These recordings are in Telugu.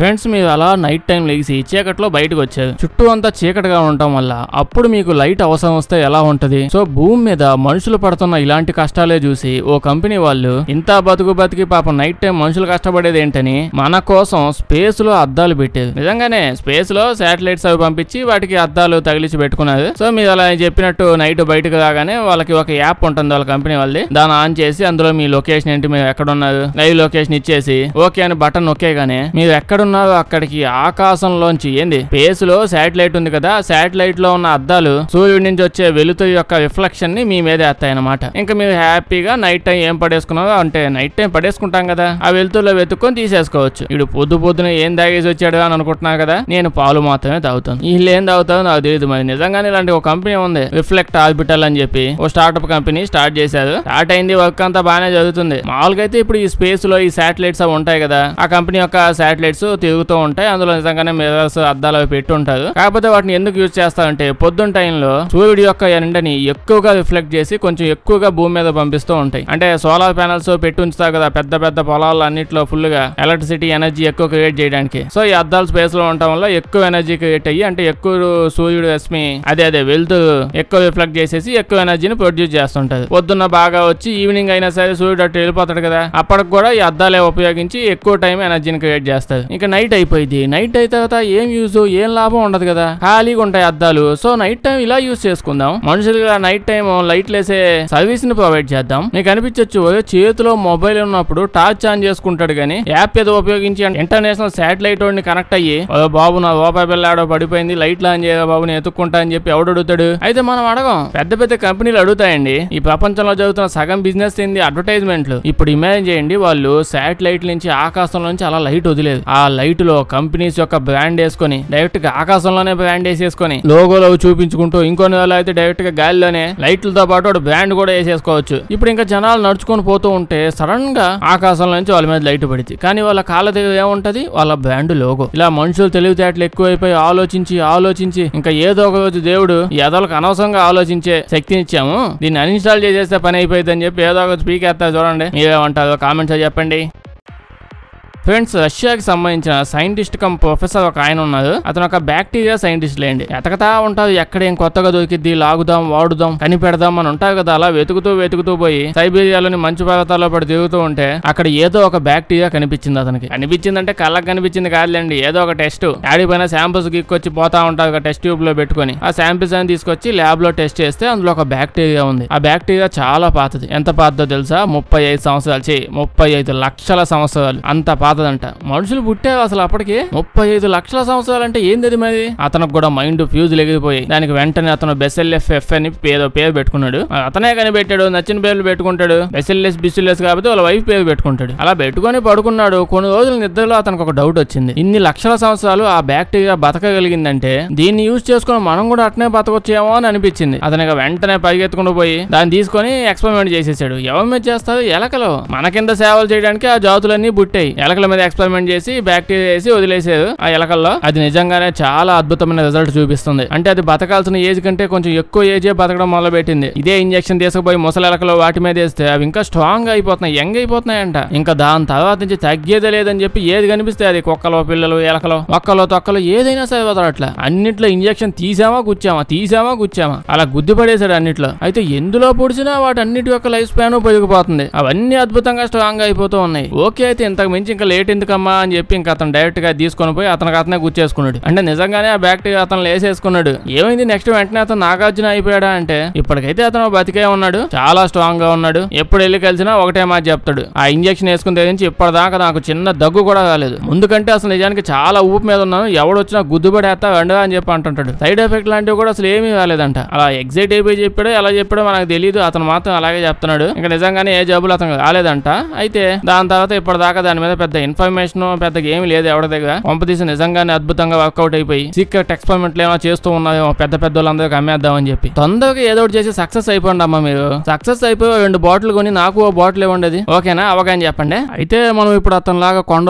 ఫ్రెండ్స్ మీరు అలా నైట్ టైం లేచి చీకట్లో బయటకు వచ్చారు. చుట్టూ అంతా చీకటిగా ఉండటం వల్ల అప్పుడు మీకు లైట్ అవసరం వస్తే ఎలా ఉంటది? సో భూమి మీద మనుషులు పడుతున్న ఇలాంటి కష్టాలే చూసి ఓ కంపెనీ వాళ్ళు ఇంత బతికి పాపం నైట్ టైం మనుషులు కష్టపడేది ఏంటని మన కోసం స్పేస్ లో అద్దాలు పెట్టారు. నిజంగానే స్పేస్ లో శాటిలైట్స్ అవి పంపించి వాటికి అద్దాలు తగిలించి పెట్టుకున్నారు. సో మీరు అలా చెప్పినట్టు నైట్ బయటకు రాగానే వాళ్ళకి ఒక యాప్ ఉంటుంది వాళ్ళ కంపెనీ వాళ్ళది. దాన్ని ఆన్ చేసి అందులో మీ లొకేషన్ ఏంటి, మీరు ఎక్కడ ఉన్నారు లైవ్ లొకేషన్ ఇచ్చేసి ఓకే అని బటన్ నొక్కేగానే మీరు ఎక్కడున్నారో అక్కడికి ఆకాశంలోంచి ఏంది స్పేస్ లో శాటిలైట్ ఉంది కదా, శాటిలైట్ లో ఉన్న అద్దాలు సూర్యుడి నుంచి వచ్చే వెలుతురు యొక్క రిఫ్లెక్షన్ ని మీ మీద వేస్తాయి అన్నమాట. ఇంకా మీరు హ్యాపీగా నైట్ టైం ఏం పడేసుకున్నారో అంటే నైట్ టైం పడేసుకుంటాం కదా, ఆ వెలుతురులో వెతుక్కొని తీసేసుకోవచ్చు. ఇప్పుడు పొద్దున ఏం తాగేసి వచ్చాడు అని అనుకుంటున్నా కదా, నేను పాలు మాత్రమే తాగుతాను. వీళ్ళు ఏం తాగుతారో నాకు తెలియదు. మరి నిజంగానే ఇలాంటి ఒక కంపెనీ ఉంది రిఫ్లెక్ట్ ఆర్బిటల్ అని చెప్పి ఓ స్టార్ట్అప్ కంపెనీ స్టార్ట్ చేశారు. స్టార్ట్ అయింది, వర్క్ అంతా బాగానే జరుగుతుంది. మామూలుగా అయితే ఇప్పుడు ఈ స్పేస్ లో ఈ శాటిలైట్స్ అవి ఉంటాయి కదా, ఆ కంపెనీ యొక్క శాటిలైట్స్ తిరుగుతూ ఉంటాయి. అందులో నిజంగానే మిర్రర్స్ అద్దాలు అవి పెట్టి ఉంటారు. కాకపోతే వాటిని ఎందుకు యూజ్ చేస్తారంటే పొద్దున్న టైంలో సూర్యుడి యొక్క ఎండని ఎక్కువగా రిఫ్లెక్ట్ చేసి కొంచెం ఎక్కువగా భూమి మీద పంపిస్తూ ఉంటాయి. అంటే సోలార్ ప్యానల్స్ పెట్టి ఉంచుతారు కదా పెద్ద పెద్ద పొలాల్లో అన్నిట్లో ఫుల్ గా ఎలక్ట్రిసిటీ ఎనర్జీ ఎక్కువ క్రియేట్ చేయడానికి. సో ఈ అద్దాలు స్పేస్ లో ఉండటం వల్ల ఎక్కువ ఎనర్జీ క్రియేట్ అయ్యి అంటే ఎక్కువ సూర్యుడు రశ్మి అదే వెళ్తూ ఎక్కువ రిఫ్లెక్ట్ చేసేసి ఎక్కువ ఎనర్జీని ప్రొడ్యూస్ చేస్తుంటది. పొద్దున్న బాగా వచ్చి ఈవినింగ్ అయినా సరే సూర్యుడు అటు వెళ్ళిపోతాడు కదా, అప్పటికి కూడా ఈ అద్దాలే ఉపయోగించి ఎక్కువ టైం ఎనర్జీని క్రియేట్ చేస్తారు. ఇంకా నైట్ అయిపోయింది. నైట్ అయిన తర్వాత ఏం యూజ్ ఏం లాభం ఉండదు కదా, ఖాళీగా ఉంటాయి అద్దాలు. సో నైట్ టైం ఇలా యూజ్ చేసుకుందాం. మనుషులుగా నైట్ టైం లైట్లు వేసే సర్వీస్ ని ప్రొవైడ్ చేద్దాం. మీకు అనిపించచ్చు చేతిలో మొబైల్ ఉన్నప్పుడు టార్చ్ ఆన్ చేసుకుంటాడు కానీ యాప్ ఏదో ఉపయోగించి ఇంటర్నేషనల్ శాటిలైట్ వాడిని కనెక్ట్ అయ్యి బాబు నా రూపాయి బిల్లాడో పడిపోయింది లైట్లు ఆన్ చేయరా బాబు నేను ఎత్తుక్కుంటా అని చెప్పి ఎవడు అడుగుతాడు? అయితే మనం అడగం. పెద్ద పెద్ద కంపెనీలు అడుగుతాయండి. ఈ ప్రపంచంలో జరుగుతున్న సగం బిజినెస్ ఏంది అడ్వర్టైజ్మెంట్లు. ఇప్పుడు ఇమాజిన్ చేయండి, వాళ్ళు శాటిలైట్ నుంచి ఆకాశంలో నుంచి అలా లైట్ వదిలేదు. ఆ లైట్ లో కంపెనీస్ యొక్క బ్రాండ్ వేసుకొని డైరెక్ట్ గా ఆకాశంలోనే బ్రాండ్ వేసేసుకొని లోగోలో చూపించుకుంటూ, ఇంకొన్ని వాళ్ళు అయితే డైరెక్ట్ గా గాలిలోనే లైట్లతో పాటు బ్రాండ్ కూడా వేసేసుకోవచ్చు. ఇప్పుడు ఇంకా జనాలు నడుచుకొని పోతూ ఉంటే సడన్ గా ఆకాశంలో నుంచి వాళ్ళ మీద లైట్ పడింది. కానీ వాళ్ళ కాళ్ళ దగ్గర ఏముంటది? వాళ్ళ బ్రాండ్ లోగో. ఇలా మనుషులు తెలివితేటలు ఎక్కువైపోయి ఆలోచించి ఇంకా ఏదో ఒక రోజు దేవుడు ఈ ఎదలకు అనవసరంగా ఆలోచించే శక్తిని ఇచ్చాము, దీన్ని అన్ఇన్స్టాల్ చేసేస్తే పని అయిపోయింది అని చెప్పి ఏదో ఒక స్పీక్ వేస్తారు. చూడండి మీరేమంటారో కామెంట్స్ చెప్పండి. ఫ్రెండ్స్ రష్యాకి సంబంధించిన సైంటిస్ట్ కమ్ ప్రొఫెసర్ ఒక ఆయన ఉన్నారు. అతను ఒక బ్యాక్టీరియా సైంటిస్ట్ లేండి. ఎతకతా ఉంటారు ఎక్కడేం కొత్తగా దొరికిద్ది లాగుదాం వాడుదాం కనిపెడదాం అని ఉంటారు కదా. అలా వెతుకుతూ పోయి సైబీరియాలోని మంచు పర్వతాల్లో పడి తిరుగుతూ ఉంటే అక్కడ ఏదో ఒక బ్యాక్టీరియా కనిపించింది. అతనికి కనిపించిందంటే కళ్ళకి కనిపించింది కాదులేండి, ఏదో ఒక టెస్ట్ యాడి పైన శాంపుల్స్ గిక్కొచ్చి పోతా ఉంటారు టెస్ట్ ట్యూబ్ లో పెట్టుకుని. ఆ శాంపిల్స్ అని తీసుకొచ్చి ల్యాబ్ లో టెస్ట్ చేస్తే అందులో ఒక బ్యాక్టీరియా ఉంది. ఆ బ్యాక్టీరియా చాలా పాతది. ఎంత పాతదో తెలుసా? 35 సంవత్సరాలు 35 లక్షల సంవత్సరాలు అంత పాతదంట. మనుషులు పుట్టారు అసలు అప్పటికి 35 లక్షల సంవత్సరాలు అంటే ఏంది మరి? అతనికి కూడా మైండ్ ఫ్యూజ్ ఎగిరిపోయి దానికి వెంటనే అతను బెసెల్ఎఫ్ అని పేరు పెట్టుకున్నాడు. అతనే కనిపెట్టాడు, నచ్చిన పేర్లు పెట్టుకుంటాడు. బిసిల్లెస్ కాబట్టి వాళ్ళ వైఫ్ పేరు పెట్టుకుంటాడు. అలా పెట్టుకుని పడుకున్నాడు. కొన్ని రోజుల నిద్రలో అతనికి ఒక డౌట్ వచ్చింది. ఇన్ని లక్షల సంవత్సరాలు ఆ బ్యాక్టీరియా బతకగలిగిందంటే దీన్ని యూజ్ చేసుకుని మనం కూడా అట్నే బతకొచ్చేమో అని అనిపించింది. అతనికి వెంటనే పరిగెత్తుకుంటూ పోయి దాన్ని తీసుకొని ఎక్స్పెరిమెంట్ చేసేసాడు. ఎవరి మీద చేస్తారు? ఎలకలు. మన కింద సేవలు చేయడానికి ఆ జాతులన్నీ పుట్టాయి. ఎలకల మీద ఎక్స్పెరిమెంట్ చేసి బ్యాక్టీరియా వేసి వదిలేసారు ఆ ఎలకల్లో. అది నిజంగానే చాలా అద్భుతమైన రిజల్ట్ చూపిస్తుంది. అంటే అది బతకాల్సిన ఏజ్ కంటే కొంచెం ఎక్కువ ఏజే బతకడం మొదలు పెట్టింది. ఇదే ఇంజక్షన్ తీసుకుపోయి ముసలి ఎలకలు వాటి మీద వేస్తే అవి ఇంకా స్ట్రాంగ్ అయిపోతున్నాయి, యంగ్ అయిపోతున్నాయంట. ఇంకా దాని తర్వాత నుంచి తగ్గేదే లేదని చెప్పి ఏది కనిపిస్తే అది కుక్కలు పిల్లలు ఎలకలు ఒక్కలో తొక్కలు ఏదైనా సరే అట్లా అన్నిట్లో ఇంజక్షన్ తీసామా గుచ్చామా అలా గుద్ది పడేసాడు అన్నిట్లో. అయితే ఎందులో పొడిచినా వాటి అన్నిటి యొక్క లైఫ్ స్పాన్ పెరిగిపోతుంది. అవన్నీ అద్భుతంగా స్ట్రాంగ్ అయిపోతూ ఉన్నాయి. ఓకే అయితే ఇంతకు మించి ఇంకా లేట్ ఎందుకమ్మా అని చెప్పి ఇంకా అతను డైరెక్ట్ గా తీసుకొని పోయి అతనే గుచ్చేసుకున్నాడు. అంటే నిజంగానే ఆ బ్యాక్టీరియా అతను వేసేసుకున్నాడు. ఏమైంది నెక్స్ట్ వెంటనే అతను నాగార్జున అయిపోయాడా అంటే ఇప్పటికైతే అతను బతికే ఉన్నాడు, చాలా స్ట్రాంగ్ గా ఉన్నాడు. ఎప్పుడు వెళ్ళి కలిసినా ఒకటే మాట చెప్తాడు, ఆ ఇంజక్షన్ వేసుకుని తెగించి ఇప్పటిదాకా నాకు చిన్న దగ్గు కూడా రాలేదు. ముందుకంటే అసలు నిజానికి చాలా ఊపు మీద ఉన్నాను, ఎవడొచ్చినా గుద్దుబడేస్తా వెండగా అని చెప్పి అంటుంటాడు. సైడ్ ఎఫెక్ట్ లాంటివి కూడా అసలు ఏమీ రాలేదంట. అలా ఎగ్జైట్ అయిపోయి చెప్పాడో ఎలా చెప్పాడో మనకు తెలియదు. అతను మాత్రం అలాగే చెప్తున్నాడు. ఇంకా నిజంగానే ఏ జబ్బులు అతను రాలేదంట. అయితే దాని తర్వాత ఇప్పటిదాకా దాని మీద పెద్ద ఇన్ఫర్మేషన్ పెద్దగా ఏమి లేదు ఎవరి దగ్గర. పంపతీసి నిజంగానే అద్భుతంగా వర్కౌట్ అయిపోయి సీక్రెట్ ఎక్స్పెరిమెంట్లు ఏమో చేస్తూ ఉన్నాయో పెద్ద వాళ్ళందరికీ అమ్మేద్దామని చెప్పి తొందరగా ఏదో ఒకటి చేసి సక్సెస్ అయిపోండి అమ్మా. మీరు సక్సెస్ అయిపోయి 2 బాటిల్ కొని నాకు ఓ బాటిల్ ఇవ్వండి, ఓకేనా? అవగాని చెప్పండి. అయితే మనం ఇప్పుడు అతను లాగా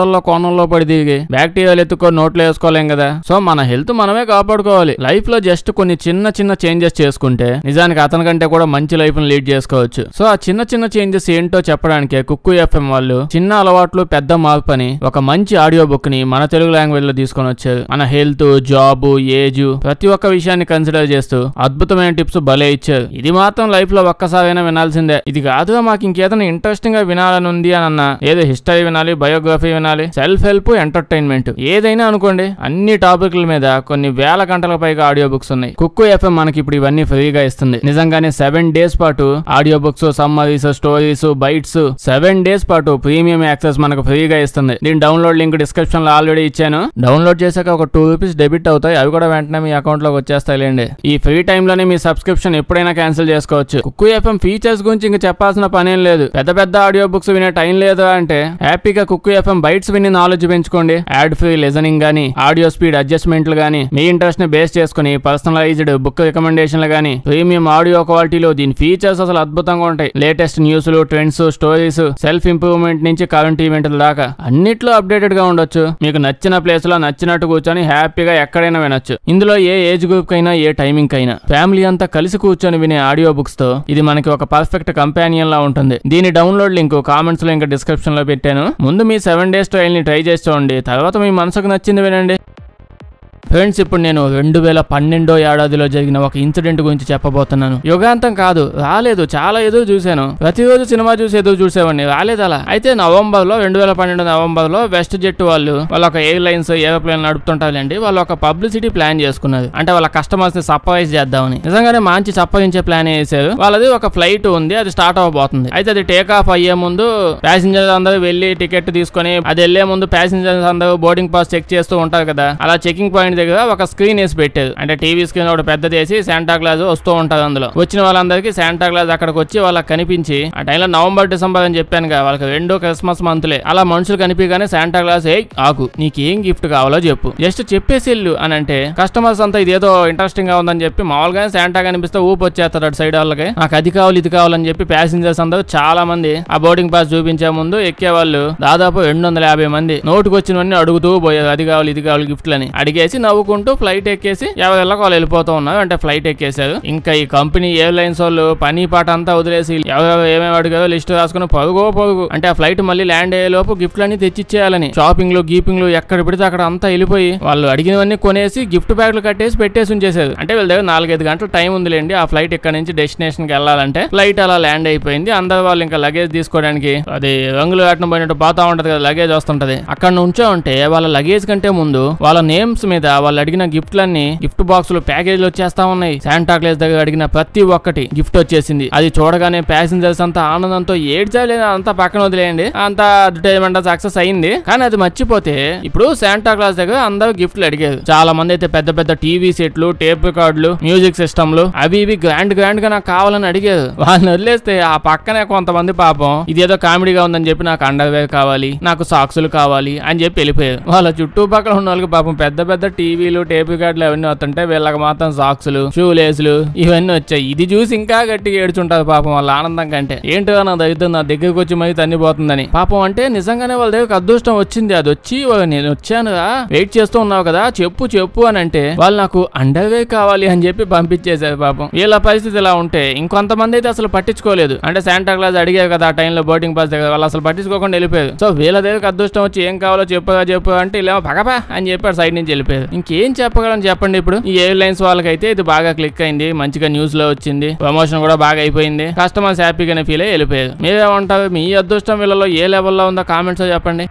కోణంలో పడి దిగి బ్యాక్టీరియాలు ఎత్తుకొని నోట్లో వేసుకోలేం కదా. సో మన హెల్త్ మనమే కాపాడుకోవాలి. లైఫ్ లో జస్ట్ కొన్ని చిన్న చేంజెస్ చేసుకుంటే నిజానికి అతని కంటే కూడా మంచి లైఫ్ ని లీడ్ చేసుకోవచ్చు. సో ఆ చిన్న చేంజెస్ ఏంటో చెప్పడానికి కుక్కు ఎఫ్ఎం వాళ్ళు చిన్న అలవాట్లు పెద్ద మార్పులు గ్రూప్ అని ఒక మంచి ఆడియో బుక్ ని మన తెలుగు లాంగ్వేజ్ లో తీసుకొని వచ్చారు. మన హెల్త్, జాబ్, ఏజ్ ప్రతి ఒక్క విషయాన్ని కన్సిడర్ చేస్తూ అద్భుతమైన టిప్స్ భలే ఇచ్చారు. ఇది మాత్రం లైఫ్ లో ఒక్కసారైనా వినాల్సిందే. ఇది కాదుగా మాకు ఇంకేదైనా ఇంట్రెస్టింగ్ గా వినాలని ఉంది అని అన్నా, ఏదో హిస్టరీ వినాలి, బయోగ్రఫీ వినాలి, సెల్ఫ్ హెల్ప్, ఎంటర్టైన్మెంట్ ఏదైనా అనుకోండి, అన్ని టాపిక్ల మీద కొన్ని వేల గంటల పైగా ఆడియో బుక్స్ ఉన్నాయి. కుక్కు ఎఫ్ఎం మనకి ఇప్పుడు ఇవన్నీ ఫ్రీగా ఇస్తుంది. నిజంగానే 7 days పాటు audio books, summaries, stories, bytes 7 days పాటు ప్రీమియం యాక్సెస్ మనకు ఫ్రీగా ఇస్తుంది. దీని డౌన్లోడ్ లింక్ డిస్క్రిప్షన్ లో ఆల్రెడీ ఇచ్చాను. డౌన్లోడ్ చేశాక ఒక ₹2 డెబిట్ అవుతాయి. అవి కూడా వెంటనే మీ అకౌంట్ లోకి వచ్చేస్తాయిలేండి. ఈ ఫ్రీ టైమ్ లోనే మీ సబ్స్క్రిప్షన్ ఎప్పుడైనా క్యాన్సిల్ చేసుకోవచ్చు. కుక్కు ఎఫ్ఎం ఫీచర్స్ గురించి ఇంకా చెప్పాల్సిన పనేం లేదు. పెద్ద పెద్ద ఆడియో బుక్స్ వినే టైం లేదు అంటే హ్యాపీగా కుక్కు ఎఫ్ఎం బైట్స్ విని నాలెడ్జ్ పెంచుకోండి. యాడ్ ఫ్రీ లిజనింగ్ గానీ, ఆడియో స్పీడ్ అడ్జస్ట్మెంట్లు గానీ, మీ ఇంట్రెస్ట్ ని బేస్ చేసుకుని పర్సనలైజ్డ్ బుక్ రికమెండేషన్లు గానీ, ప్రీమియం ఆడియో క్వాలిటీలో దీని ఫీచర్స్ అసలు అద్భుతంగా ఉంటాయి. లేటెస్ట్ న్యూస్లు, ట్రెండ్స్, స్టోరీస్, సెల్ఫ్ ఇంప్రూవ్మెంట్ నుంచి కరెంట్ ఈవెంట్ల దాకా అన్నిట్లో అప్డేటెడ్ గా ఉండొచ్చు. మీకు నచ్చిన ప్లేస్ లో నచ్చినట్టు కూర్చొని హ్యాపీగా ఎక్కడైనా వినొచ్చు. ఇందులో ఏ ఏజ్ గ్రూప్ కైనా, ఏ టైమింగ్ కైనా ఫ్యామిలీ అంతా కలిసి కూర్చొని వినే ఆడియో బుక్స్ తో ఇది మనకి ఒక పర్ఫెక్ట్ కంపానియన్ లా ఉంటుంది. దీని డౌన్లోడ్ లింక్ కామెంట్స్ లో ఇంకా డిస్క్రిప్షన్ లో పెట్టాను. ముందు మీ 7 days ట్రయల్ ని ట్రై చేసి చూడండి. తర్వాత మీ మనసుకు నచ్చింది వినండి. ఫ్రెండ్స్, ఇప్పుడు నేను 2012 ఏడాదిలో జరిగిన ఒక ఇన్సిడెంట్ గురించి చెప్పబోతున్నాను. యుగాంతం కాదు, రాలేదు, చాలా ఎదురు చూశాను. ప్రతిరోజు సినిమా చూసి ఎదురు చూసేవాడిని, రాలేదు అలా. అయితే 2012 నవంబర్లో వెస్ట్ జెట్ వాళ్ళు ఒక ఎయిర్లైన్స్ ఏరోప్లేన్ నడుపుతుంటారండి. వాళ్ళు ఒక పబ్లిసిటీ ప్లాన్ చేసుకున్నారు. అంటే వాళ్ళ కస్టమర్స్ ని సర్ప్రైజ్ చేద్దామని. నిజంగానే మంచి సర్ప్రైజించే ప్లాన్ వేసారు. వాళ్ళది ఒక ఫ్లైట్ ఉంది, అది స్టార్ట్ అవ్వబోతుంది. అయితే అది టేక్ ఆఫ్ అయ్యే ముందు ప్యాసింజర్స్ అందరూ వెళ్లి టికెట్ తీసుకుని, అది వెళ్లే ముందు ప్యాసింజర్స్ అందరూ బోర్డింగ్ పాస్ చెక్ చేస్తూ ఉంటారు కదా. అలా చెకింగ్ పాయింట్ దగ్గర ఒక స్క్రీన్ వేసి పెట్టారు. అంటే టీవీ స్క్రీన్ ఒకటి పెద్దది వేసి శాంటా క్లాజ్ వస్తూ ఉంటారు. అందులో వచ్చిన వాళ్ళందరికీ శాంటా క్లాజ్ అక్కడికి వచ్చి వాళ్ళకి కనిపించి, ఆ టైంలో నవంబర్, డిసెంబర్ అని చెప్పాను కదా, వాళ్ళకి 2 క్రిస్మస్ మంత్లే. అలా మనుషులు కనిపించగానే శాంటా క్లాజ్, ఏ ఆకు, నీకేం గిఫ్ట్ కావాలో చెప్పు, జస్ట్ చెప్పేసి వెళ్ళు అని అంటే కస్టమర్స్ అంతా ఇదేదో ఇంట్రెస్టింగ్ గా ఉందని చెప్పి మామూలుగా శాంటా కనిపిస్తే ఊపి వచ్చేస్తాడు అటు సైడ్ వాళ్ళకి. నాకు అది కావాలి, ఇది కావాలని చెప్పి ప్యాసింజర్స్ అందరూ చాలా మంది ఆ బోర్డింగ్ పాస్ చూపించే ముందు ఎక్కే వాళ్ళు దాదాపు 250 మంది నోటుకు వచ్చినవన్నీ అడుగుతూ పోయారు. అది కావాలి, ఇది కావాలి గిఫ్ట్లని అడిగేసి నవ్వుకుంటూ ఫ్లైట్ ఎక్కేసి ఎవరెళ్ళకి వాళ్ళు వెళ్ళిపోతూ ఉన్నారు. అంటే ఫ్లైట్ ఎక్కేశారు. ఇంకా ఈ కంపెనీ ఎయిర్లైన్స్ వాళ్ళు పని పాట అంతా వదిలేసి ఎవరెవరు ఏమేమి అడిగారో లిస్ట్ రాసుకుని పరుగు అంటే ఆ ఫ్లైట్ మళ్ళీ ల్యాండ్ అయ్యే లోపు గిఫ్ట్లన్నీ తెచ్చిచ్చేయాలని షాపింగ్లు గీపింగ్లు ఎక్కడ పెడితే అక్కడ అంతా వెళ్ళిపోయి వాళ్ళు అడిగినవన్నీ కొనేసి గిఫ్ట్ బ్యాగ్లు కట్టేసి పెట్టేసి ఉంచేశారు. అంటే వీళ్ళ దగ్గర 4-5 గంటల టైం ఉందిలేండి ఆ ఫ్లైట్ ఇక్కడ నుంచి డెస్టినేషన్ కి వెళ్ళాలంటే. ఫ్లైట్ అలా ల్యాండ్ అయిపోయింది. అందరు వాళ్ళు ఇంకా లగేజ్ తీసుకోవడానికి అది రంగులు కట్టడం పోయినట్టు పోతా ఉంటది కదా, లగేజ్ వస్తుంటది. అక్కడ నుంచో ఉంటే వాళ్ళ లగేజ్ కంటే ముందు వాళ్ళ నేమ్స్ మీద వాళ్ళు అడిగిన గిఫ్ట్లన్నీ గిఫ్ట్ బాక్సులు ప్యాకేజీలు వచ్చేస్తా ఉన్నాయి. శాంటా క్లాజ్ దగ్గర అడిగిన ప్రతి ఒక్కటి గిఫ్ట్ వచ్చేసింది. అది చూడగానే ప్యాసింజర్స్ అంతా ఆనందంతో ఏడ్చాలేదు, అంతా పక్కన వదిలేయండి, అంతా అడ్వర్టైజ్మెంట్ సక్సెస్ అయింది. కానీ అది మర్చిపోతే ఇప్పుడు శాంటా క్లాజ్ దగ్గర అందరూ గిఫ్ట్లు అడిగారు. చాలా మంది అయితే పెద్ద పెద్ద టీవీ సెట్లు, టేప్ రికార్డులు, మ్యూజిక్ సిస్టమ్లు అవి ఇవి గ్రాండ్ గా నాకు కావాలని అడిగారు. వాళ్ళని వదిలేస్తే ఆ పక్కనే కొంతమంది పాపం ఇదేదో కామెడీగా ఉందని చెప్పి నాకు అండర్వేర్ కావాలి, నాకు సాక్సులు కావాలి అని చెప్పి వెళ్ళిపోయారు. వాళ్ళ చుట్టుపక్కల ఉన్న వాళ్ళకి పాపం పెద్ద పెద్ద టీవీలు, టేప్ రికార్డులు అవన్నీ వస్తుంటే వీళ్ళకి మాత్రం సాక్సులు, షూ లేసులు ఇవన్నీ వచ్చాయి. ఇది చూసి ఇంకా గట్టిగా ఏడ్చుంటారు పాపం వాళ్ళ ఆనందం కంటే. ఏంటో నా దగ్గరకు వచ్చి మరి తన్నిపోతుందని పాపం. అంటే నిజంగానే వాళ్ళ దగ్గరకు అదృష్టం వచ్చింది. అది వచ్చి నేను వచ్చాను వెయిట్ చేస్తూ ఉన్నావు కదా, చెప్పు అని అంటే వాళ్ళు నాకు అండర్వేర్ కావాలి అని చెప్పి పంపించేశారు పాపం. వీళ్ళ పరిస్థితి ఇలా ఉంటే ఇంకొంతమంది అయితే అసలు పట్టించుకోలేదు. అంటే శాంటా క్లాజ్ అడిగారు కదా ఆ టైంలో బోర్డింగ్ పాస్ దగ్గర, వాళ్ళు అసలు పట్టించుకోకుండా వెళ్ళిపోయారు. సో వీళ్ళ దగ్గరకు అదృష్టం వచ్చి ఏం కావాలో చెప్పు అంటే ఇలా పగపా అని చెప్పారు, సైడ్ నుంచి వెళ్ళిపోయారు. ఇంకేం చెప్పగలని చెప్పండి. ఇప్పుడు ఈ ఎయిర్లైన్స్ వాళ్ళకైతే ఇది బాగా క్లిక్ అయింది, మంచిగా న్యూస్ లో వచ్చింది, ప్రమోషన్ కూడా బాగా అయిపోయింది, కస్టమర్స్ హ్యాపీగానే ఫీల్ అయ్యి వెళ్ళిపోయారు. మీరేమంటారు? మీ అదృష్టం వీళ్ళలో ఏ లెవెల్లో ఉందో కామెంట్స్ లో చెప్పండి.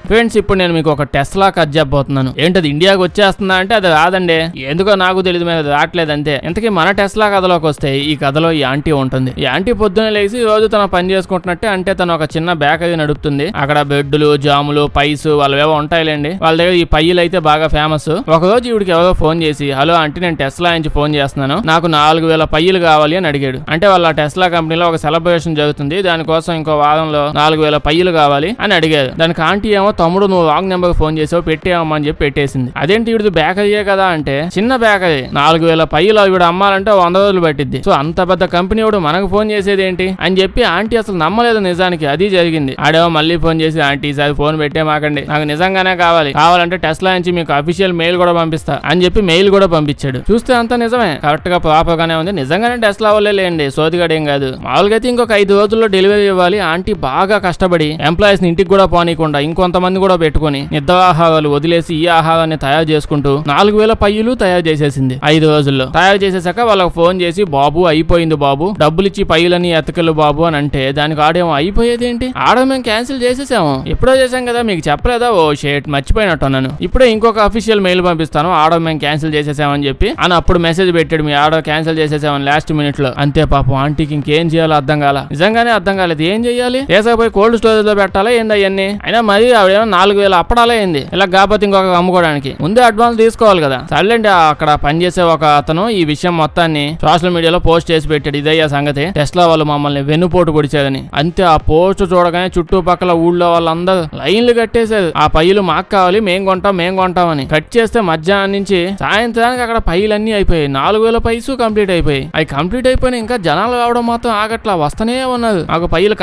ఫ్రెండ్స్, ఇప్పుడు నేను మీకు ఒక టెస్లా కథ చెప్పబోతున్నాను. ఏంటది ఇండియాకి వచ్చేస్తుందా అంటే అది రాదండి. ఎందుకో నాకు తెలియదు, మీద రావట్లేదు అంతే. ఇంతకీ మన టెస్లా కథలోకి వస్తే ఈ కథలో ఈ ఆంటీ ఉంటుంది. ఈ ఆంటీ పొద్దున్నే లేచి రోజు తన పని చేసుకుంటున్నట్టే, అంటే తను ఒక చిన్న బేకరీ నడుపుతుంది. అక్కడ బెడ్లు, జాములు, పైస్ వాళ్ళవేవో ఉంటాయిలేండి. వాళ్ళ దగ్గర ఈ పయ్యలు అయితే బాగా ఫేమస్. ఒక రోజు ఈవిడికి ఎవరో ఫోన్ చేసి, హలో ఆంటీ, నేను టెస్లా నుంచి ఫోన్ చేస్తున్నాను, నాకు 4000 పయ్యలు కావాలి అని అడిగాడు. అంటే వాళ్ళ టెస్లా కంపెనీలో ఒక సెలబ్రేషన్ జరుగుతుంది, దానికోసం ఇంకో వారంలో 4000 పయ్యలు కావాలి అని అడిగారు. దానికి ఆంటీ ఏమో తమ్ముడు నువ్వు రాంగ్ నెంబర్ ఫోన్ చేసావు పెట్టేయమ్మా అని చెప్పి పెట్టేసింది. అదేంటి వీడిది బేకరీయే కదా అంటే చిన్న బేకరీ 4000 పైలు వీడు అమ్మాలంటే 100 రోజులు పట్టిద్ది. సో అంత పెద్ద కంపెనీ వాడు మనకు ఫోన్ చేసేది ఏంటి అని చెప్పి ఆంటీ అసలు నమ్మలేదు. నిజానికి అది జరిగింది. ఆడేమో మళ్ళీ ఫోన్ చేసి ఆంటీ ఈసారి ఫోన్ పెట్టేమాకండి, నాకు నిజంగానే కావాలంటే టెస్లా నుంచి మీకు అఫీషియల్ మెయిల్ కూడా పంపిస్తా అని చెప్పి మెయిల్ కూడా పంపించాడు. చూస్తే అంతా నిజమే, కరెక్ట్ గా ప్రాపర్ గానే ఉంది. నిజంగానే టెస్లా వాళ్ళే లేండి, సోదిగాడేం కాదు. మామూలుగా అయితే ఇంకొక 5 రోజుల్లో డెలివరీ ఇవ్వాలి. ఆంటీ బాగా కష్టపడి ఎంప్లాయీస్ ని ఇంటికి కూడా పోనీయకుండా ఇంకొంతమంది కూడా పెట్టుకుని నిద్ర ఆహారాలు వదిలేసి ఈ ఆహారాన్ని తయారు చేసుకుంటూ 4000 పయ్యులు తయారు చేసేసింది 5 రోజుల్లో. తయారు చేసేసాక వాళ్ళకి ఫోన్ చేసి బాబు అయిపోయింది బాబు, డబ్బులు ఇచ్చి పయ్యులని ఎతకలు బాబు అని అంటే దానికి ఆడేమో అయిపోయేది ఏంటి, ఆడ మేము క్యాన్సిల్ చేసేసాము, ఎప్పుడో చేసాం కదా మీకు చెప్పలేదా, ఓ షేట్ మర్చిపోయినట్టున్నాను, ఇప్పుడే ఇంకొక అఫీషియల్ మెయిల్ పంపిస్తాను ఆర్డర్ మేము క్యాన్సిల్ చేసేసామని చెప్పి అని అప్పుడు మెసేజ్ పెట్టాడు, మీ ఆర్డర్ క్యాన్సిల్ చేసేసామని లాస్ట్ మినిట్ లో. అంతే పాపం ఆంటీకి ఇంకేం చేయాలో అర్థం కాల. నిజంగానే అర్థం కాలేదు ఏం చెయ్యాలి, తీసుకుపోయి కోల్డ్ స్టోరేజ్ లో పెట్టాలా ఏంది అవన్నీ. అయినా మరి ఆవిడేమో 4000 అప్పడాలే అయింది ఇలా కాకపోతే ఇంకొక అమ్ముకోవడానికి ముందే అడ్వాన్స్ తీసుకోవాలి కదా. సర్లేండి అక్కడ పనిచేసే ఒక అతను ఈ విషయం మొత్తాన్ని సోషల్ మీడియాలో పోస్ట్ చేసి పెట్టాడు, ఇదయ్యా సంగతి, టెస్లా వాళ్ళు మమ్మల్ని వెన్నుపోటు పొడిచారని. అంతే ఆ పోస్ట్ చూడగానే చుట్టుపక్కల ఊళ్ళో వాళ్ళందరూ లైన్లు కట్టేశారు, ఆ పయ్యలు మాకు కావాలి మేం కొంటామని. కట్ చేస్తే మధ్యాహ్నం నుంచి సాయంత్రానికి అక్కడ పయ్యలన్నీ అయిపోయాయి. 4000 పైసు కంప్లీట్ అయిపోయాయి. అవి కంప్లీట్ అయిపోయినా ఇంకా జనాలు రావడం మాత్రం ఆగట్లా, వస్తనే ఉన్నారు నాకు పయ్యలు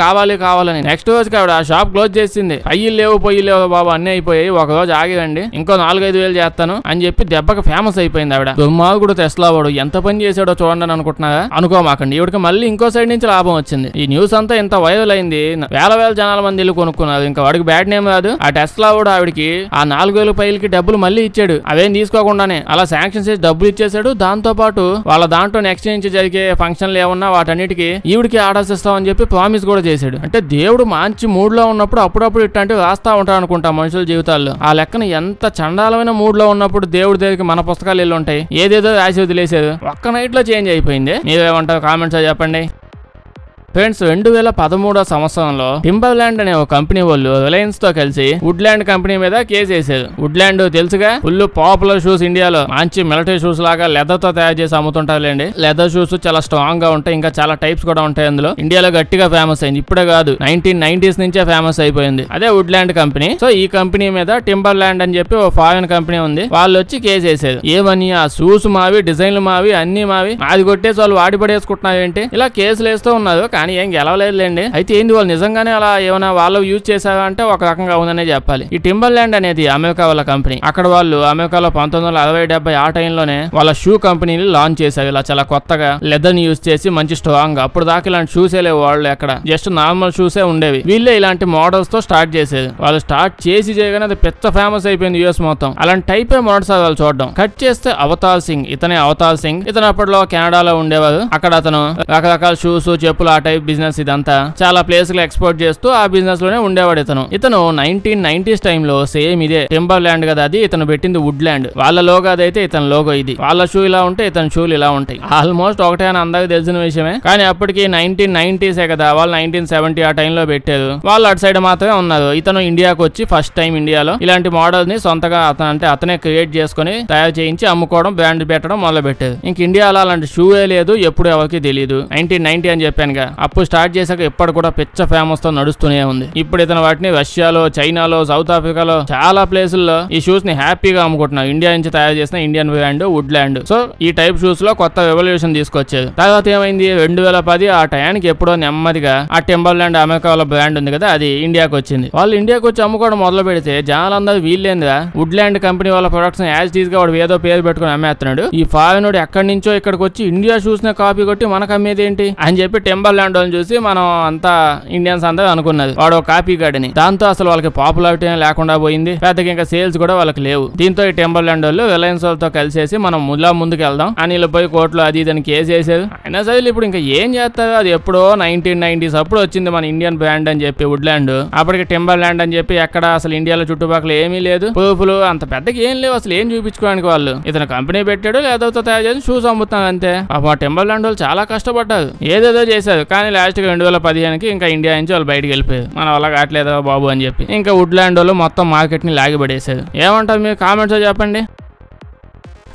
కావాలని. నెక్స్ట్ రోజుకి ఆవిడ ఆ షాప్ క్లోజ్ చేసింది. పయ్యలు లేవు బాబు అన్నీ అయిపోయాయి, ఒక రోజు ఆగిరండి ఇంకో 4-5 వేలు చేస్తాను అని చెప్పి దెబ్బకి ఫేమస్ అయిపోయింది ఆవిడ. దుర్మార్గుడు టెస్లా వాడు ఎంత పని చేశాడో చూడండి అని అనుకుంటున్నారా, అనుకోమాకండి. ఇవిడికి మళ్ళీ ఇంకో సైడ్ నుంచి లాభం వచ్చింది. ఈ న్యూస్ అంతా ఇంత వైరల్ అయింది, వేల జనాల మంది ఇల్లు కొనుక్కున్నారు. ఇంకా వాడికి బ్యాడ్ నేమ్ రాదు. ఆ టెస్లా వాడు ఆవిడికి ఆ 4000 పైలకి డబ్బులు మళ్ళీ ఇచ్చాడు, అవేం తీసుకోకుండానే అలా శాంక్షన్ చేసి డబ్బులు ఇచ్చేసాడు. దాంతో పాటు వాళ్ళ దాంట్లో నెక్స్ట్ నుంచి జరిగే ఫంక్షన్లు ఏమన్నా వాటన్నిటికీ ఈవిడికి ఆర్డర్స్ ఇస్తామని చెప్పి ప్రామిస్ కూడా చేశాడు. అంటే దేవుడు మంచి మూడ్ లో ఉన్నప్పుడు అప్పుడప్పుడు ఇట్లాంటివి రాస్తా ఉంటాడు అనుకుంటా మనుషుల జీవితాల్లో. ఆ లెక్కన ఎంత చండాలమైన మూడ్ లో ఉన్నప్పుడు దేవుడి దగ్గరికి మన పుస్తకాలు వెళ్ళి ఉంటాయి, ఏదేదో రాసి వదిలేశారు, ఒక్క నైట్ లో చేంజ్ అయిపోయింది. మీరేమంటారు కామెంట్స్ చెప్పండి. ఫ్రెండ్స్ 2013 సంవత్సరంలో టింబర్లాండ్ అనే ఒక కంపెనీ వాళ్ళు రిలయన్స్ తో కలిసి వుడ్లాండ్ కంపెనీ మీద కేసు వేశారు. వుడ్లాండ్ తెలుసుగా, ఫుల్ పాపులర్ షూస్, ఇండియాలో మంచి మిలిటరీ షూస్ లాగా లెదర్ తో తయారు చేసి అమ్ముతుంటారులేండి. లెదర్ షూస్ చాలా స్ట్రాంగ్ గా ఉంటాయి, ఇంకా చాలా టైప్స్ కూడా ఉంటాయి అందులో. ఇండియాలో గట్టిగా ఫేమస్ అయింది, ఇప్పుడే కాదు 1990s నుంచే ఫేమస్ అయిపోయింది అదే వుడ్లాండ్ కంపెనీ. సో ఈ కంపెనీ మీద టింబర్లాండ్ అని చెప్పి ఒక ఫారెన్ కంపెనీ ఉంది, వాళ్ళు వచ్చి కేసు వేసారు. ఏమని ఆ షూస్ మావి, డిజైన్లు మావి, అన్ని మావి, అది కొట్టేసి వాళ్ళు వాడి పడేసుకుంటున్నారు ఏంటి, ఇలా కేసులు వేస్తూ ఉన్నారు. కానీ ఏం గెలవలేదులేండి. అయితే ఏంది వాళ్ళు నిజంగానే అలా ఏమైనా వాళ్ళు యూజ్ చేశారా అంటే ఒక రకంగా ఉందనే చెప్పాలి. ఈ టింబర్లాండ్ అనేది అమెరికా వాళ్ళ కంపెనీ. అక్కడ వాళ్ళు అమెరికాలో 1960-70 ఆ టైంలోనే వాళ్ళ షూ కంపెనీని లాంచ్ చేశారు. ఇలా చాలా కొత్తగా లెదర్ ని యూజ్ చేసి మంచి స్ట్రాంగ్. అప్పుడు దాకా ఇలాంటి షూసే లేవు వాళ్ళు, ఎక్కడ జస్ట్ నార్మల్ షూసే ఉండేవి. వీళ్ళే ఇలాంటి మోడల్స్ తో స్టార్ట్ చేసేది. వాళ్ళు స్టార్ట్ చేసి చేయగానే అది పెద్ద ఫేమస్ అయిపోయింది యూఎస్ మొత్తం. అలాంటి టైపే మొదటిసారి వాళ్ళు చూడడం. కట్ చేస్తే అవతార్ సింగ్, ఇతనే అవతార్ సింగ్. ఇతను అప్పట్లో కెనడాలో ఉండేవారు. అక్కడ అతను రకరకాల షూస్, చెప్పులు, ఆ టైప్ బిజినెస్ ఇదంతా చాలా ప్లేస్ లు ఎక్స్పోర్ట్ చేస్తూ ఆ బిజినెస్ లోనే ఉండేవాడు ఇతను 1990s టైంలో సేమ్ ఇదే టింబర్లాండ్ కదా అది, ఇతను పెట్టింది వుడ్లాండ్. వాళ్ళ లోగో అదైతే ఇతని లోగో ఇది. వాళ్ళ షూ ఇలా ఉంటే ఇతని షూలు ఇలా ఉంటాయి. ఆల్మోస్ట్ ఒకటే అని అందరికి తెలిసిన విషయమే. కానీ అప్పటికి 1990s కదా, వాళ్ళు 1970 ఆ టైంలో పెట్టారు. వాళ్ళు అటు సైడ్ మాత్రమే ఉన్నారు. ఇతను ఇండియాకి వచ్చి ఫస్ట్ టైం ఇండియాలో ఇలాంటి మోడల్స్ ని సొంతగా అతనే క్రియేట్ చేసుకుని తయారు చేయించి అమ్ముకోవడం, బ్రాండ్ పెట్టడం మొదలు పెట్టారు. ఇంక ఇండియాలో అలాంటి షూయే లేదు, ఎప్పుడు ఎవరికి తెలియదు. 1990 అని చెప్పానుగా, అప్పుడు స్టార్ట్ చేశాక ఎప్పుడు కూడా పిచ్చ ఫేమస్ తో నడుస్తూనే ఉంది. ఇప్పుడు ఇతను వాటిని రష్యాలో, చైనాలో, సౌత్ ఆఫ్రికాలో చాలా ప్లేసుల్లో ఈ షూస్ ని హ్యాపీగా అమ్ముకుంటున్నారు. ఇండియా నుంచి తయారు చేసిన ఇండియన్ బ్రాండ్ వుడ్లాండ్. సో ఈ టైప్ షూస్ లో కొత్త రెవల్యూషన్ తీసుకొచ్చారు. తర్వాత ఏమైంది, 2010 ఆ టయానికి ఎప్పుడో నెమ్మదిగా ఆ టింబర్లాండ్ అమెరికా వాళ్ళ బ్రాండ్ ఉంది కదా, అది ఇండియాకి వచ్చింది. వాళ్ళు ఇండియాకి వచ్చి అమ్ముకోవడం మొదలు పెడితే జనాలందరూ వీళ్ళేందిరా వుడ్లాండ్ కంపెనీ వాళ్ళ ప్రొడక్ట్స్ యాజ్ టీజ్ గా వాడు ఏదో పేరు పెట్టుకుని అమ్మేస్తున్నాడు, ఈ ఫారినోడు ఎక్కడి నుంచో ఇక్కడికి వచ్చి ఇండియా షూస్ నే కాపీ కొట్టి మనకు అమ్మేది ఏంటి అని చెప్పి టింబర్లాండ్ వాళ్ళని చూసి మనం అంతా ఇండియన్స్ అందరూ అనుకున్నది వాడు కాపీ గార్డని. దాంతో అసలు వాళ్ళకి పాపులారిటీ లేకుండా పోయింది, పెద్దగా ఇంకా సేల్స్ కూడా వాళ్ళకి లేవు. దీంతో ఈ టింబర్లాండ్ వాళ్ళు రిలయన్స్ వాళ్ళతో కలిసేసి మనం ముందుకు వెళ్దాం అని వీళ్ళు పోయి కోర్టులో అది దాన్ని కేసు వేసారు. అయినా సరే ఇప్పుడు ఇంకా ఏం చేస్తారు, అది ఎప్పుడో 1990s అప్పుడు వచ్చింది మన ఇండియన్ బ్రాండ్ అని చెప్పి వుడ్లాండ్. అప్పటికి టింబర్లాండ్ అని చెప్పి ఎక్కడ అసలు ఇండియాలో చుట్టుపక్కల ఏమీ లేదు, ప్రూఫ్లు అంత పెద్దగా ఏం లేవు, అసలు ఏం చూపించుకోవడానికి. వాళ్ళు ఇతను కంపెనీ పెట్టాడు, లేదో తయారు చేసి షూస్ అమ్ముతాను అంతే. ఆ టింబర్లాండ్ వాళ్ళు చాలా కష్టపడ్డారు, ఏదేదో చేశారు. కానీ లాస్ట్ గా 2015కి ఇంకా ఇండియా నుంచి వాళ్ళు బయటకు వెళ్ళిపోయారు. మన వల్ల కావట్లేదా బాబు అని చెప్పి ఇంకా వుడ్లాండ్ వాళ్ళు మొత్తం మార్కెట్ ని లాగిపడేశారు. ఏమంటారు మీరు కామెంట్స్ చెప్పండి.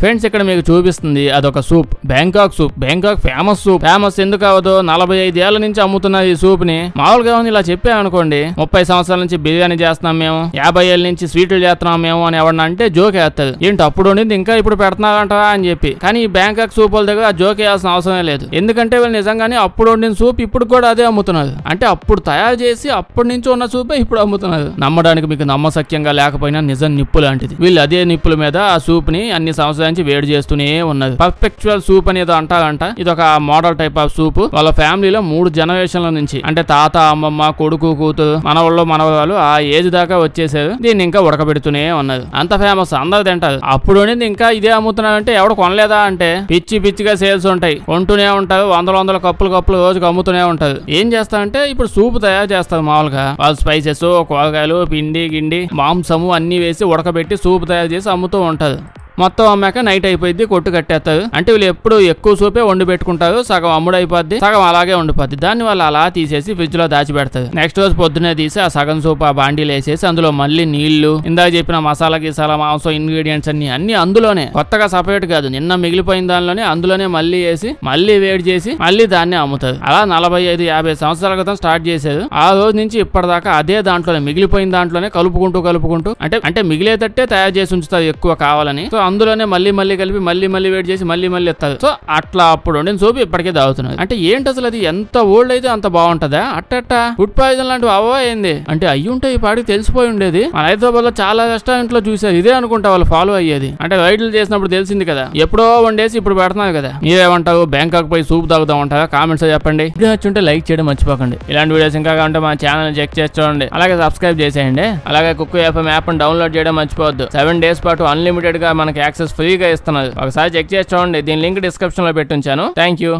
ఫ్రెండ్స్ ఇక్కడ మీకు చూపిస్తుంది అదొక soup, Bangkok soup. Bangkok famous soup. Famous ఎందుకు అవదో 45 ఏళ్ల నుంచి అమ్ముతున్నది ఈ సూప్ ని. మామూలుగా ఇలా చెప్పామనుకోండి 30 సంవత్సరాల నుంచి బిర్యానీ చేస్తున్నాం మేము, 50 ఏళ్ళ నుంచి స్వీట్లు చేస్తున్నాం మేము అని ఎవరన్నా అంటే జోక్ వేస్తారు. ఏంటి అప్పుడు ఉండింది ఇంకా ఇప్పుడు పెడుతున్నారంటారా అని చెప్పి. కానీ ఈ బ్యాంకాక్ సూప్ వాళ్ళ దగ్గర జోక్ వేయాల్సిన అవసరమే లేదు. ఎందుకంటే వీళ్ళు నిజంగానే అప్పుడు వండిన సూప్ ఇప్పుడు కూడా అదే అమ్ముతున్నారు. అంటే అప్పుడు తయారు చేసి అప్పటి నుంచి ఉన్న సూపే ఇప్పుడు అమ్ముతున్నారు. నమ్మడానికి మీకు నమ్మశక్యంగా లేకపోయినా నిజం నిప్పు లాంటిది. వీళ్ళు అదే నిప్పుల మీద ఆ సూప్ ని అన్ని సంవత్సరాల నుంచి వేడి చేస్తూనే ఉన్నది. పర్ఫెక్చువల్ సూప్ అనేది అంటారంట. ఇది ఒక మోడల్ టైప్ ఆఫ్ సూప్. వాళ్ళ ఫ్యామిలీలో 3 జనరేషన్ల నుంచి అంటే తాత, అమ్మమ్మ, కొడుకు, కూతురు, మనవాళ్ళు, మనవరాలు ఆ ఏజ్ దాకా వచ్చేసారు. దీన్ని ఇంకా ఉడకబెడుతూనే ఉన్నది. అంత ఫేమస్, అందరు తింటారు. అప్పుడు ఇంకా ఇదే అమ్ముతున్నారంటే ఎవడు కొనలేదా అంటే పిచ్చిగా సేల్స్ ఉంటాయి, కొంటూనే ఉంటారు. వందల కప్పులు రోజుకు అమ్ముతూనే ఉంటారు. ఏం చేస్తారంటే ఇప్పుడు సూప్ తయారు చేస్తారు. మామూలుగా వాళ్ళు స్పైసెస్, కూరగాయలు, పిండి గిండి, మాంసము అన్ని వేసి ఉడకబెట్టి సూప్ తయారు చేసి అమ్ముతూ ఉంటారు. మొత్తం అమ్మాక నైట్ అయిపోయింది, కొట్టు కట్టేస్తారు. అంటే వీళ్ళు ఎప్పుడు ఎక్కువ సూపే వండి పెట్టుకుంటారు. సగం అమ్ముడైపోద్ది, సగం అలాగే ఉండిపోద్ది. దాన్ని వాళ్ళు అలా తీసేసి ఫ్రిడ్జ్ లో దాచిపెడతారు. నెక్స్ట్ రోజు పొద్దునే తీసి ఆ సగం సూప్ ఆ బాండీలు వేసేసి అందులో మళ్ళీ నీళ్లు, ఇందాక చెప్పిన మసాలా గిసాలా, మాంసం, ఇంగ్రీడియంట్స్ అన్ని అందులోనే, కొత్తగా సపరేట్ కాదు, నిన్న మిగిలిపోయిన దానిలోనే అందులోనే మళ్ళీ వేసి మళ్ళీ వేడి చేసి మళ్ళీ దాన్ని అమ్ముతారు. అలా 45-50 సంవత్సరాల క్రితం స్టార్ట్ చేశారు. ఆ రోజు నుంచి ఇప్పటిదాకా అదే దాంట్లోనే మిగిలిపోయిన దాంట్లోనే కలుపుకుంటూ అంటే మిగిలేటట్టే తయారు చేసి ఉంచుతారు ఎక్కువ కావాలని. సో అందులోనే మళ్ళీ కలిపి మళ్ళీ వేడి చేసి మళ్ళీ ఎత్తారు. సో అట్లా అప్పుడు వండిన సూప్ ఇప్పటికే తాగుతున్నారు. అంటే ఏంటి అసలు అది ఎంత ఓల్డ్ అయితే అంత బాగుంటదా? అట్ట ఫుడ్ పాయిజన్ లాంటివి అవా ఏంది అంటే అయ్యుంటే ఈ పాటికి తెలిసిపోయి ఉండేది. మన హైదరాబాద్ లో చాలా రెస్టారెంట్ లో చూసారు ఇదే అనుకుంటా వాళ్ళు ఫాలో అయ్యేది. అంటే రైడ్లు చేసినప్పుడు తెలిసింది కదా, ఎప్పుడో వండేసి ఇప్పుడు పెడుతున్నారు కదా. మీరేమంటారు? బ్యాంకాక్ పోయి సూప్ తాగుతా ఉంటారా? కామెంట్స్ చెప్పండి. వీడియో నచ్చుంటే లైక్ చేయడం మర్చిపోకండి. ఇలాంటి వీడియోస్ ఇంకా ఉంటే మన ఛానల్ చెక్ చేసి చూడండి. అలాగే సబ్స్క్రైబ్ చేసేయండి. అలాగే కుక్కు ఎఫ్ఎం యాప్ డౌన్లోడ్ చేయడం మర్చిపోవద్దు. 7 days పాటు అన్లిమిటెడ్ గా మనకి యాక్సెస్ ఫ్రీగా ఇస్తున్నారు. ఒకసారి చెక్ చేసి చూడండి. దీని లింక్ డిస్క్రిప్షన్ లో పెట్టుంచాను. Thank you.